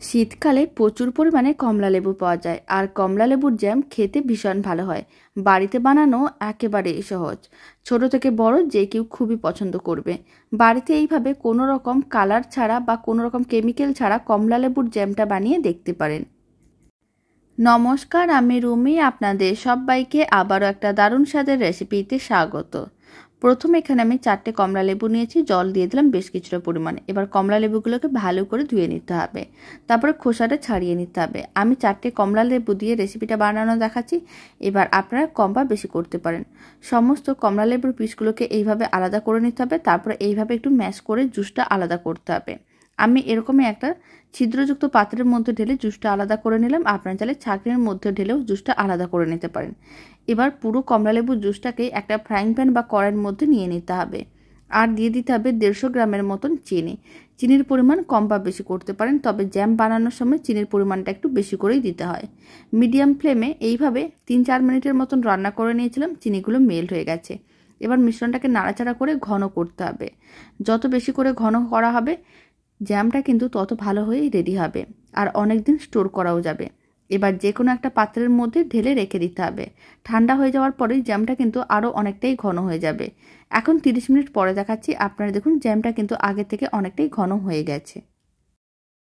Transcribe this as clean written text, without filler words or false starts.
শীতকালে প্রচুর পরিমাণে কমলা লেবু পাওয়া যায় আর কমলা লেবুর জ্যাম খেতে ভীষণ ভালো হয়। বাড়িতে বানানো একেবারেই সহজ। ছোট থেকে বড় যে কেউ খুবই পছন্দ করবে। বাড়িতে এইভাবে কোনো রকম কালার ছাড়া বা কোনো রকম কেমিক্যাল ছাড়া কমলা লেবুর জ্যামটা বানিয়ে দেখতে পারেন। নমস্কার, আমি রুমি। আপনাদের সবাইকে আবারও একটা দারুণ স্বাদের রেসিপিতে স্বাগত। প্রথমে এখানে আমি 4টে কমলা লেবু নিয়েছি, জল দিয়ে দিলাম বেশ কিছুটা পরিমাণে। এবার কমলা লেবুগুলোকে ভালো করে ধুয়ে নিতে হবে, তারপরে খোসাটা ছাড়িয়ে নিতে হবে। আমি 4টে কমলা লেবু দিয়ে রেসিপিটা বানানো দেখাচ্ছি। এবার আপনারা কম বা বেশি করতে পারেন। সমস্ত কমলা লেবুর পিসগুলোকে এইভাবে আলাদা করে নিতে হবে, তারপরে এইভাবে একটু ম্যাশ করে জুসটা আলাদা করতে হবে। আমি এরকমই একটা ছিদ্রযুক্ত পাত্রের মধ্যে ঢেলে জুসটা আলাদা করে নিলাম। আপনারা চাইলে ছাঁকনির মধ্যে ঢেলেও জুসটা আলাদা করে নিতে পারেন। এবার পুরো কমলালেবুর জুসটাকে একটা ফ্রাইং প্যান বা কড়াইয়ের মধ্যে নিয়ে নিতে হবে, আর দিয়ে দিতে হবে 150 গ্রামের মতন চিনি। চিনির পরিমাণ কম বা বেশি করতে পারেন, তবে জ্যাম বানানোর সময় চিনির পরিমাণটা একটু বেশি করেই দিতে হয়। মিডিয়াম ফ্লেমে এইভাবে 3-4 মিনিটের মতন রান্না করে নিয়েছিলাম। চিনিগুলো মেল্ট হয়ে গেছে। এবার মিশ্রণটাকে নাড়াচাড়া করে ঘন করতে হবে। যত বেশি করে ঘন করা হবে জ্যামটা কিন্তু তত ভালো হয়েই রেডি হবে, আর অনেক দিন স্টোর করাও যাবে। এবার যে কোনো একটা পাত্রের মধ্যে ঢেলে রেখে দিতে হবে। ঠান্ডা হয়ে যাওয়ার পরেই জ্যামটা কিন্তু আরও অনেকটাই ঘন হয়ে যাবে। এখন 30 মিনিট পরে দেখাচ্ছি। আপনারা দেখুন জ্যামটা কিন্তু আগে থেকে অনেকটাই ঘন হয়ে গেছে।